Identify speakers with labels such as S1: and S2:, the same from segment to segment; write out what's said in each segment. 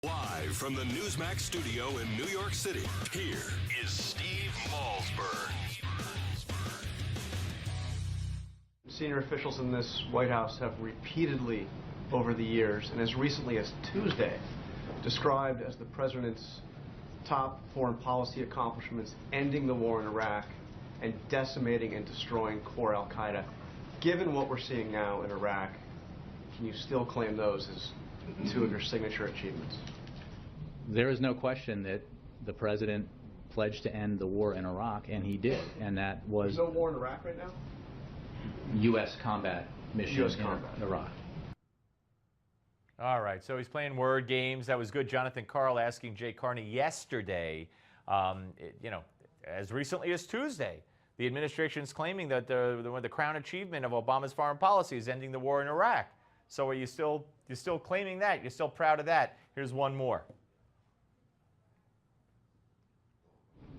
S1: Live from the Newsmax studio in New York City, here is Steve Malzberg.
S2: Senior officials in this White House have repeatedly over the years, and as recently as Tuesday, described as the president's top foreign policy accomplishments ending the war in Iraq and decimating and destroying core al-Qaeda. Given what we're seeing now in Iraq, can you still claim those as two of your signature achievements?
S3: There is no question that the president pledged to end the war in Iraq, and he did, and that was...
S2: There's no war in Iraq right now?
S3: U.S. combat mission in Iraq.
S4: All right, so he's playing word games. That was good. Jonathan Karl asking Jay Carney yesterday, as recently as Tuesday, the administration's claiming that the crown achievement of Obama's foreign policy is ending the war in Iraq. So are you're still claiming that? You're still proud of that? Here's one more.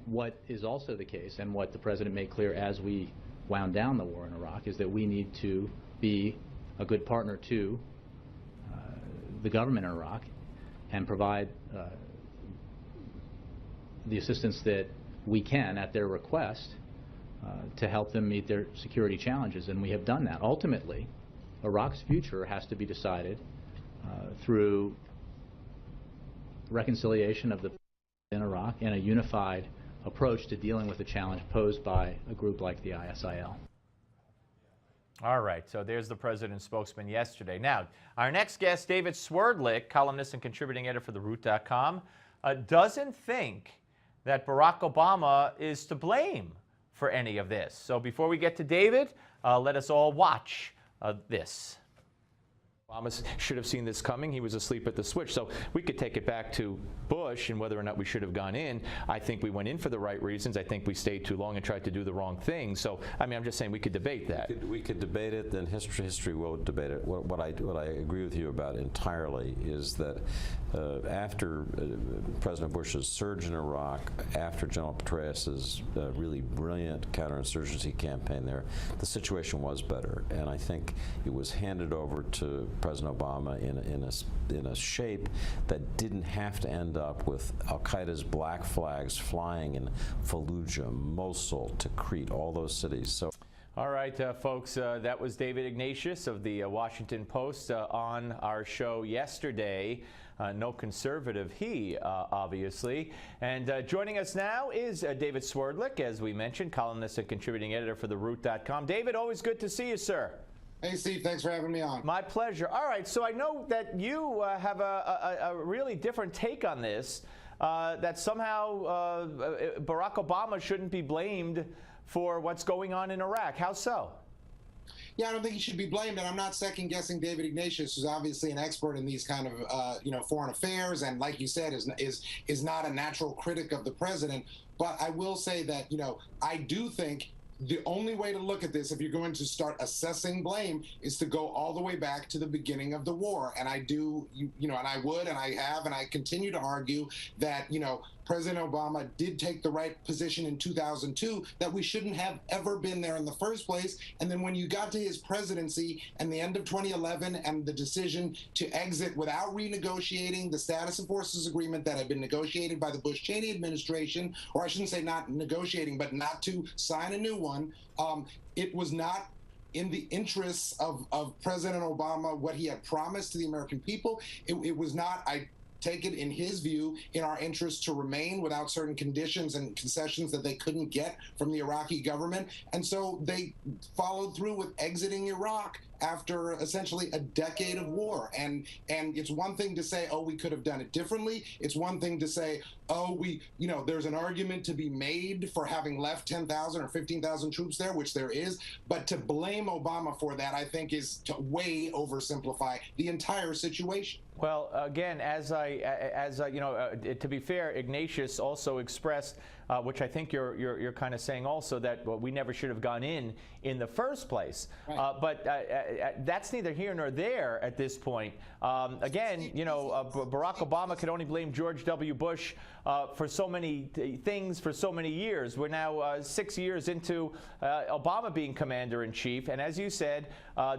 S3: What is also the case, and what the president made clear as we wound down the war in Iraq, is that we need to be a good partner to the government in Iraq and provide the assistance that we can at their request to help them meet their security challenges, and we have done that. Ultimately, Iraq's future has to be decided through reconciliation of the in Iraq and a unified approach to dealing with the challenge posed by a group like the ISIL.
S4: All right, so there's the president's spokesman yesterday. Now, our next guest, David Swerdlick, columnist and contributing editor for TheRoot.com, doesn't think that Barack Obama is to blame for any of this. So before we get to David, let us all watch this. Obama should have seen this coming. He was asleep at the switch. So we could take it back to Bush and whether or not we should have gone in. I think we went in for the right reasons. I think we stayed too long and tried to do the wrong thing. So, I mean, I'm just saying we could debate that.
S5: We could debate it, then history will debate it. What I agree with you about entirely is that after President Bush's surge in Iraq, after General Petraeus's really brilliant counterinsurgency campaign there, the situation was better. And I think it was handed over to President Obama in a shape that didn't have to end up with al-Qaeda's black flags flying in Fallujah, Mosul, Tikrit, all those cities. So.
S4: All right, folks, that was David Ignatius of the Washington Post on our show yesterday. No conservative, he, obviously. And joining us now is David Swerdlick, as we mentioned, columnist and contributing editor for TheRoot.com. David, always good to see you, sir.
S6: Hey, Steve, thanks for having me on.
S4: My pleasure. All right, so I know that you have a really different take on this, that somehow Barack Obama shouldn't be blamed for what's going on in Iraq. How so?
S6: Yeah, I don't think he should be blamed, and I'm not second-guessing David Ignatius, who's obviously an expert in these kind of, foreign affairs, and like you said, is not a natural critic of the president. But I will say that, I do think the only way to look at this, if you're going to start assessing blame, is to go all the way back to the beginning of the war. And I do, and I would, and I have, and I continue to argue that, President Obama did take the right position in 2002, that we shouldn't have ever been there in the first place. And then when you got to his presidency and the end of 2011 and the decision to exit without renegotiating the status of forces agreement that had been negotiated by the Bush-Cheney administration, or I shouldn't say not negotiating, but not to sign a new one, it was not in the interests of President Obama, what he had promised to the American people. It was not, I take it in his view, in our interest to remain without certain conditions and concessions that they couldn't get from the Iraqi government. And so they followed through with exiting Iraq after essentially a decade of war. And it's one thing to say, oh, we could have done it differently. It's one thing to say, oh, there's an argument to be made for having left 10,000 or 15,000 troops there, which there is. But to blame Obama for that, I think, is to way oversimplify the entire situation.
S4: Well, again, to be fair, Ignatius also expressed, which I think you're kind of saying also, that we never should have gone in the first place. Right. But that's neither here nor there at this point. Again, Barack Obama could only blame George W. Bush for so many things for so many years. We're now 6 years into Obama being commander-in-chief, and as you said,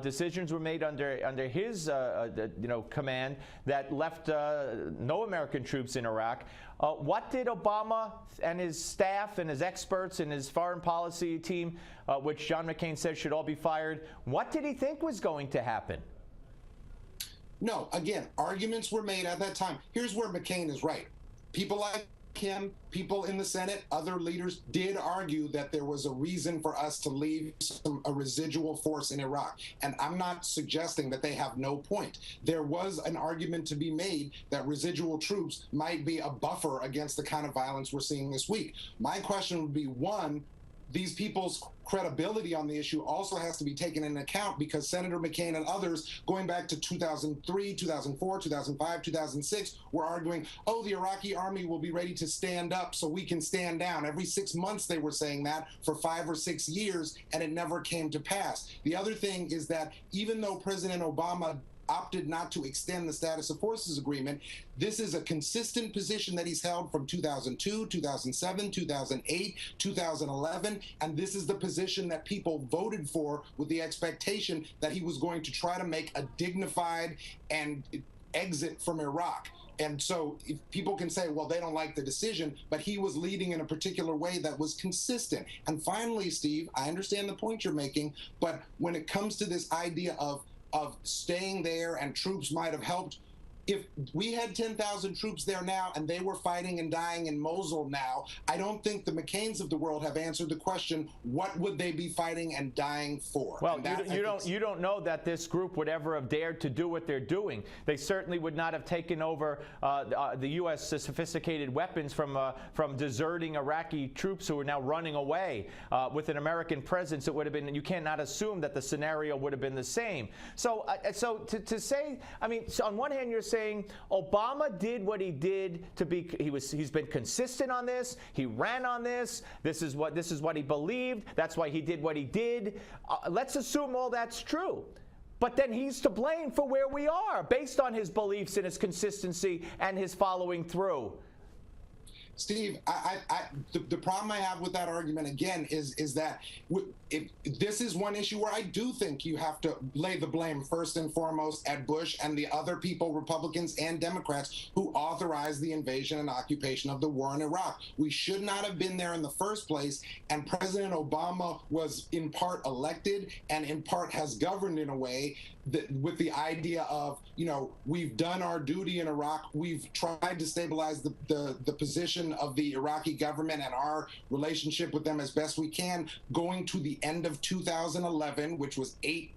S4: Decisions were made under his command that left no American troops in Iraq. What did Obama and his staff and his experts and his foreign policy team, which John McCain says should all be fired, what did he think was going to happen?
S6: No, again, arguments were made at that time. Here's where McCain is right. People like him, people in the Senate, other leaders did argue that there was a reason for us to leave a residual force in Iraq. And I'm not suggesting that they have no point. There was an argument to be made that residual troops might be a buffer against the kind of violence we're seeing this week. My question would be, one, these people's credibility on the issue also has to be taken into account, because Senator McCain and others, going back to 2003, 2004, 2005, 2006, were arguing, oh, the Iraqi army will be ready to stand up so we can stand down. Every 6 months they were saying that for 5 or 6 years, and it never came to pass. The other thing is that even though President Obama opted not to extend the status of forces agreement, this is a consistent position that he's held from 2002, 2007, 2008, 2011, and this is the position that people voted for with the expectation that he was going to try to make a dignified and exit from Iraq. And so if people can say, well, they don't like the decision, but he was leading in a particular way that was consistent. And finally, Steve, I understand the point you're making, but when it comes to this idea of staying there and troops might have helped, if we had 10,000 troops there now and they were fighting and dying in Mosul now, I don't think the McCains of the world have answered the question, what would they be fighting and dying for?
S4: Well, you don't know that this group would ever have dared to do what they're doing. They certainly would not have taken over the U.S. sophisticated weapons from deserting Iraqi troops who are now running away. With an American presence, it would have been, you cannot assume that the scenario would have been the same. So, to say, I mean, so on one hand, you're saying Obama did what he did to be. He's been consistent on this. He ran on this. This is what he believed. That's why he did what he did. Let's assume all that's true. But then he's to blame for where we are based on his beliefs and his consistency and his following through.
S6: Steve, the problem I have with that argument, again, is that this is one issue where I do think you have to lay the blame first and foremost at Bush and the other people, Republicans and Democrats, who authorized the invasion and occupation of the war in Iraq. We should not have been there in the first place, and President Obama was in part elected and in part has governed in a way that, with the idea of, we've done our duty in Iraq, we've tried to stabilize the position of the Iraqi government and our relationship with them as best we can, going to the end of 2011, which was 8+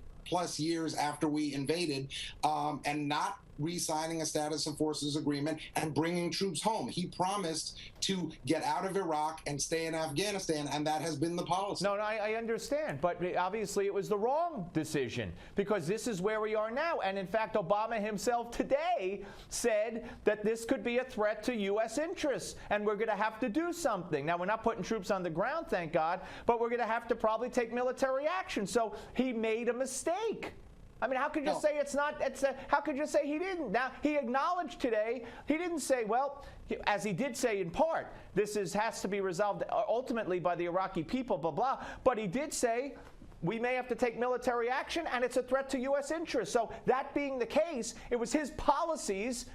S6: years after we invaded, and not re-signing a status of forces agreement and bringing troops home. He promised to get out of Iraq and stay in Afghanistan, and that has been the policy.
S4: No, I understand, but obviously it was the wrong decision, because this is where we are now. And in fact, Obama himself today said that this could be a threat to U.S. interests, and we're going to have to do something. Now, we're not putting troops on the ground, thank God, but we're going to have to probably take military action. So he made a mistake. I mean, how could you say it's not? How could you say he didn't? Now, he acknowledged today, he didn't say, well, as he did say in part, this has to be resolved ultimately by the Iraqi people, blah, blah. But he did say, we may have to take military action, and it's a threat to U.S. interests. So that being the case, it was his policies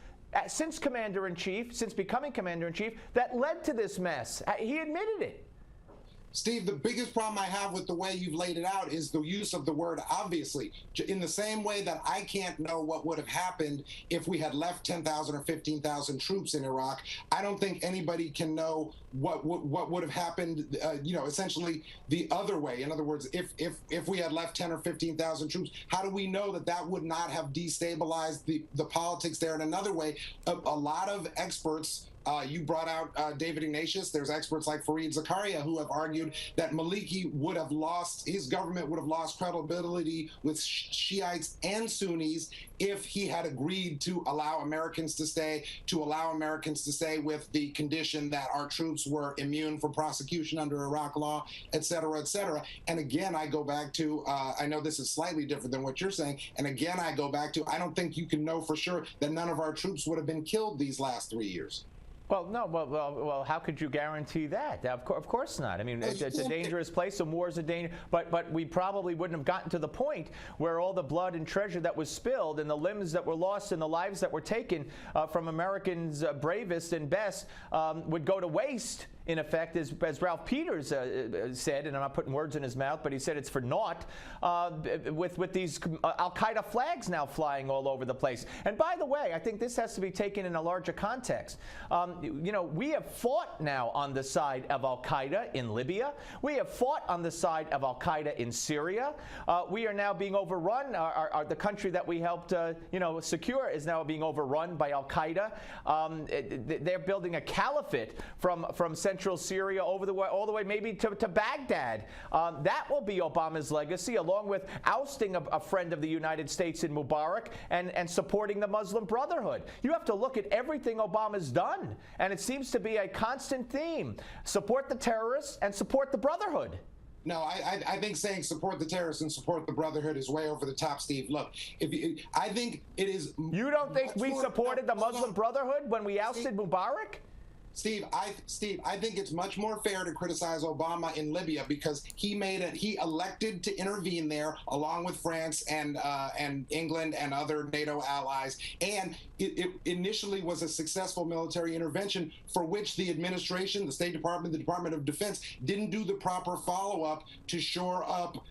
S4: since Commander-in-Chief, since becoming Commander-in-Chief, that led to this mess. He admitted it.
S6: Steve, the biggest problem I have with the way you've laid it out is the use of the word obviously. In the same way that I can't know what would have happened if we had left 10,000 or 15,000 troops in Iraq, I don't think anybody can know what would have happened, essentially the other way. In other words, if we had left 10 or 15,000 troops, how do we know that would not have destabilized the politics there? In another way, a lot of experts, you brought out David Ignatius. There's experts like Fareed Zakaria who have argued that Maliki would have lost, his government would have lost credibility with Shiites and Sunnis if he had agreed to allow Americans to stay, with the condition that our troops were immune from prosecution under Iraq law, et cetera, et cetera. And again, I go back to, I know this is slightly different than what you're saying, and again, I go back to, I don't think you can know for sure that none of our troops would have been killed these last 3 years.
S4: Well, no. Well, how could you guarantee that? Of course not. I mean, it's a dangerous place, and war is a danger. But we probably wouldn't have gotten to the point where all the blood and treasure that was spilled, and the limbs that were lost, and the lives that were taken from Americans' bravest and best would go to waste. In effect, as Ralph Peters said, and I'm not putting words in his mouth, but he said it's for naught, with these al-Qaeda flags now flying all over the place. And by the way, I think this has to be taken in a larger context. You know, we have fought now on the side of al-Qaeda in Libya. We have fought on the side of al-Qaeda in Syria. We are now being overrun. The country that we helped, secure is now being overrun by al-Qaeda. They're building a caliphate from central Syria all the way maybe to Baghdad. That will be Obama's legacy, along with ousting a friend of the United States in Mubarak and supporting the Muslim Brotherhood. You have to look at everything Obama's done, and it seems to be a constant theme. Support the terrorists and support the Brotherhood.
S6: No, I think saying support the terrorists and support the Brotherhood is way over the top, Steve. Look, I think it is.
S4: You don't think we supported the Muslim Brotherhood when we ousted Mubarak?
S6: Steve, I think it's much more fair to criticize Obama in Libya because he elected to intervene there along with France and England and other NATO allies, and it initially was a successful military intervention for which the administration, the State Department, the Department of Defense didn't do the proper follow-up to shore up,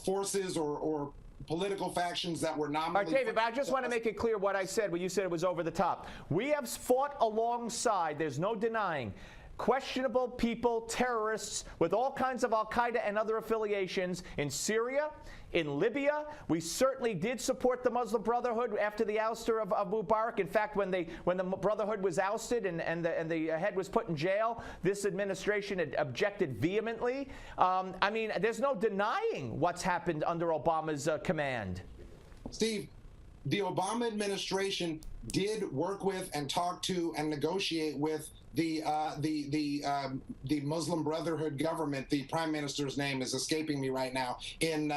S6: forces or political factions that were nominally...
S4: All right, David, but I just want to make it clear what I said when you said it was over the top. We have fought alongside, there's no denying, questionable people, terrorists with all kinds of al-Qaeda and other affiliations in Syria, in Libya. We certainly did support the Muslim Brotherhood after the ouster of Mubarak. In fact, when the Brotherhood was ousted and the head was put in jail, this administration had objected vehemently. I mean, there's no denying what's happened under Obama's command.
S6: Steve, the Obama administration did work with and talk to and negotiate with the Muslim Brotherhood government. The prime minister's name is escaping me right now. In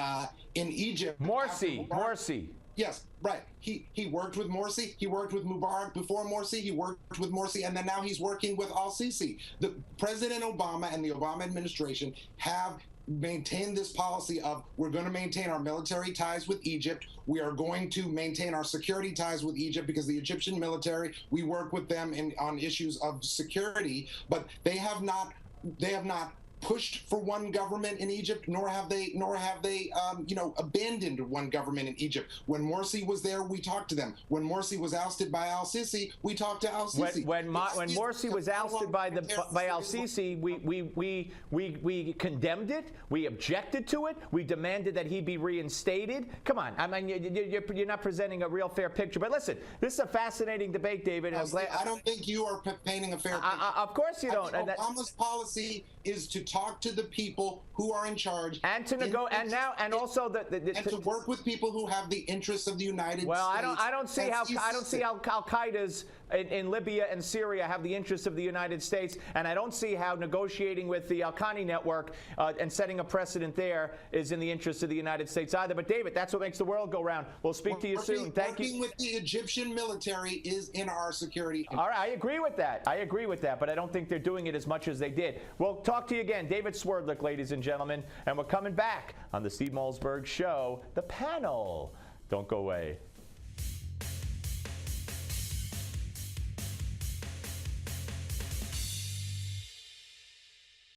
S6: Egypt.
S4: Morsi.
S6: Yes, right. He worked with Morsi. He worked with Mubarak before Morsi. He worked with Morsi, and then now he's working with al-Sisi. The President Obama and the Obama administration have maintain this policy of we're going to maintain our military ties with Egypt. We are going to maintain our security ties with Egypt because the Egyptian military, we work with them on issues of security, but they have not pushed for one government in Egypt, nor have they abandoned one government in Egypt. When Morsi was there, we talked to them. When Morsi was ousted by al-Sisi, we talked to al-Sisi.
S4: When Morsi was ousted by al-Sisi, we condemned it. We objected to it. We demanded that he be reinstated. Come on, I mean, you're not presenting a real fair picture. But listen, this is a fascinating debate, David.
S6: I don't think you are painting a fair picture.
S4: Of course you don't.
S6: Obama's policy is to talk to the people who are in charge
S4: and to also
S6: to work with people who have the interests of the United States.
S4: Well, I don't see how Al-Qaeda's in Libya and Syria have the interests of the United States, and I don't see how negotiating with the Al-Qaeda network and setting a precedent there is in the interest of the United States either. But David, that's what makes the world go round. We'll speak to you soon. Thank you.
S6: Working with the Egyptian military is in our security.
S4: All right, I agree with that. But I don't think they're doing it as much as they did. We'll talk to you again. David Swerdlick, ladies and gentlemen, and we're coming back on the Steve Malzberg Show, The Panel. Don't go away.